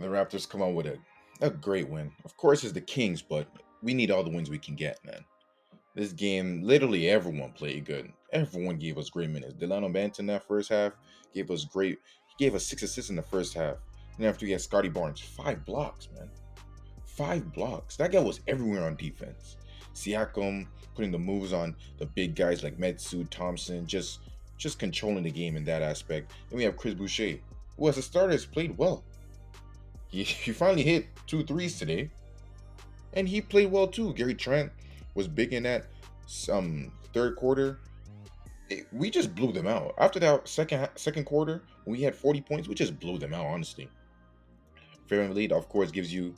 The Raptors come out with a great win. Of course, it's the Kings, but we need all the wins we can get, man. This game, literally everyone played good. Everyone gave us great minutes. Delano Banton that first half gave us great. He gave us 6 assists in the first half. And after he had Scotty Barnes, 5 blocks, man. 5 blocks. That guy was everywhere on defense. Siakam putting the moves on the big guys like Metsu, Thompson, just controlling the game in that aspect. Then we have Chris Boucher, who as a starter has played well. He finally hit 2 threes today, and he played well too. Gary Trent was big in that third quarter. We just blew them out. After that second quarter, when we had 40 points, we just blew them out, honestly. Fair lead, of course, gives you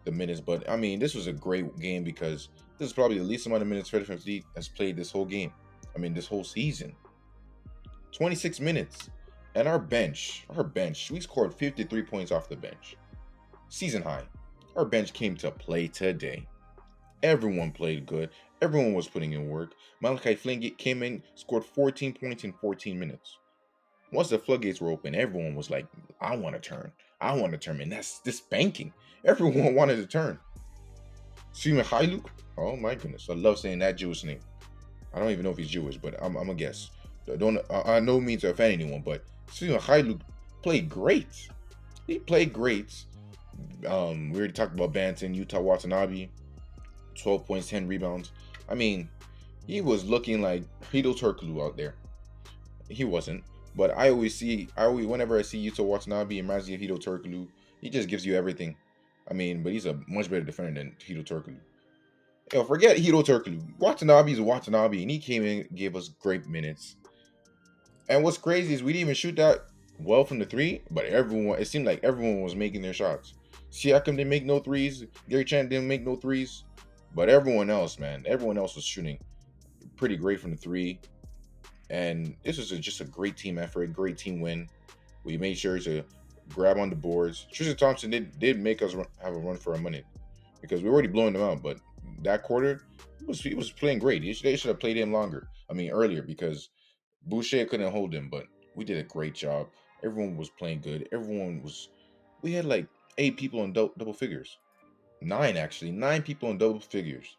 the minutes, but I mean, this was a great game because this is probably the least amount of minutes Fred VanVleet has played this whole game. I mean, this whole season. 26 minutes. And our bench, we scored 53 points off the bench. Season high. Our bench came to play today. Everyone played good. Everyone was putting in work. Malachi Flynn came in, scored 14 points in 14 minutes. Once the floodgates were open, everyone was like, I want to turn. I want to turn. And that's this banking. Everyone wanted to turn. Simon Hailuk? Oh my goodness. I love saying that Jewish name. I don't even know if he's Jewish, but I'm going to guess. I no mean to offend anyone, but Simon Hailuk played great. He played great. We already talked about Banton, Utah Watanabe, 12 points, 10 rebounds. I mean, he was looking like Hito Turkoglu out there. He wasn't. But whenever I see Utah Watanabe, it reminds me of Hito Turkoglu. He just gives you everything. I mean, but he's a much better defender than Hito Turkoglu. Yo, forget Hito Turkoglu. Watanabe is Watanabe, and he came in and gave us great minutes. And what's crazy is we didn't even shoot that well from the three, but it seemed like everyone was making their shots. Siakam didn't make no threes. Gary Trent didn't make no threes. But everyone else was shooting pretty great from the three. And this was just a great team effort, great team win. We made sure to grab on the boards. Tristan Thompson did make us have a run for our money because we were already blowing them out. But that quarter, he was playing great. They should have played him longer. I mean, earlier because Boucher couldn't hold him. But we did a great job. Everyone was playing good. We had like 8 people in double figures. 9 actually. 9 people in double figures.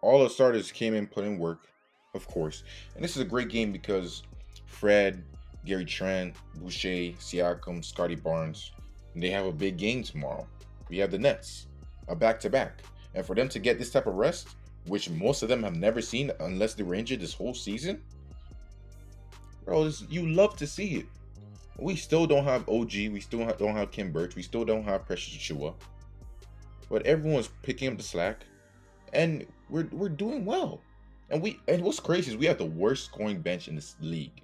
All the starters came in, put in work, of course. And this is a great game because Fred, Gary Trent, Boucher, Siakam, Scotty Barnes, they have a big game tomorrow. We have the Nets, a back-to-back. And for them to get this type of rest, which most of them have never seen unless they were injured this whole season, bro, you love to see it. We still don't have OG. We still don't have Kim Birch. We still don't have Precious Achua. But everyone's picking up the slack. And we're doing well. And what's crazy is we have the worst scoring bench in this league.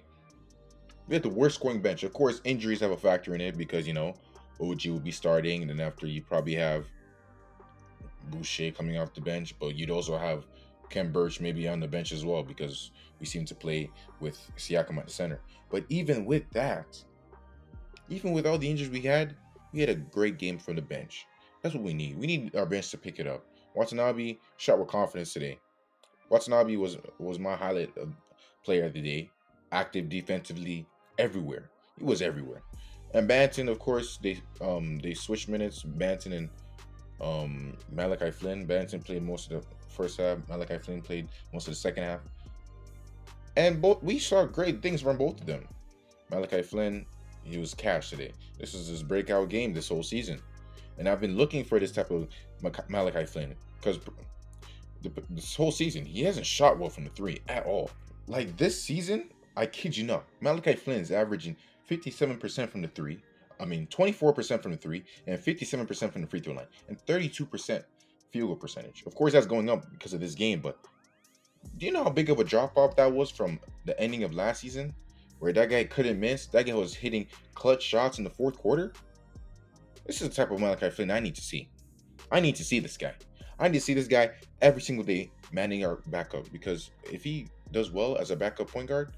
We have the worst scoring bench. Of course, injuries have a factor in it because, OG will be starting. And then after you probably have Boucher coming off the bench. But you'd also have Ken Birch maybe on the bench as well because we seem to play with Siakam at the center. But even with that, even with all the injuries we had a great game from the bench. That's what we need. We need our bench to pick it up. Watanabe shot with confidence today. Watanabe was my highlight of player of the day. Active defensively, everywhere. He was everywhere. And Banton, of course, they switched minutes. Banton and Malachi Flynn. Banton played most of the first half. Malachi Flynn played most of the second half. And we saw great things from both of them. Malachi Flynn, he was cash today. This is his breakout game this whole season. And I've been looking for this type of Malachi Flynn because this whole season, he hasn't shot well from the three at all. Like this season, I kid you not, Malachi Flynn is averaging 57% from the three. 24% from the three and 57% from the free throw line and 32% field goal percentage. Of course, that's going up because of this game, but do you know how big of a drop off that was from the ending of last season where that guy couldn't miss? That guy was hitting clutch shots in the fourth quarter. This is the type of Malachi Flynn I need to see. I need to see this guy. I need to see this guy every single day manning our backup because if he does well as a backup point guard,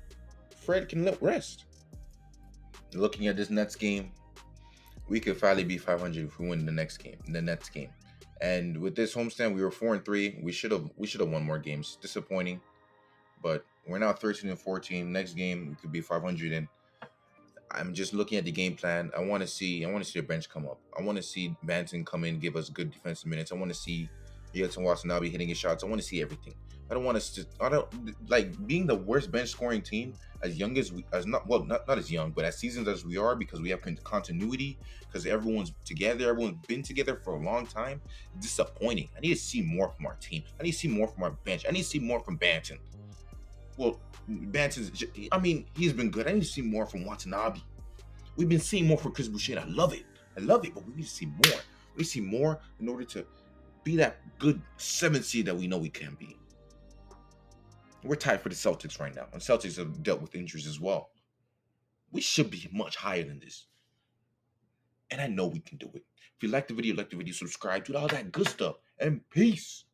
Fred can rest. Looking at this Nets game, we could finally be 500 if we win the Nets game. And with this homestand, we were 4-3. We should have won more games. Disappointing, but we're now 13-14. Next game we could be 500, and I'm just looking at the game plan. I want to see a bench come up. I want to see Banton come in, give us good defensive minutes. I want to see Watanabe hitting his shots. I want to see everything. I don't want us to. I don't like being the worst bench scoring team as young as we as not well not as young, but as seasoned as we are because we have continuity because everyone's together. Everyone's been together for a long time. Disappointing. I need to see more from our team. I need to see more from our bench. I need to see more from Banton. Well, Banton's. I mean, he's been good. I need to see more from Watanabe. We've been seeing more from Chris Boucher. I love it. I love it, but we need to see more. We need to see more in order to be that good 7th seed that we know we can be. We're tied for the Celtics right now, and Celtics have dealt with injuries as well. We should be much higher than this, and I know we can do it. If you like the video, subscribe, do all that good stuff, and peace.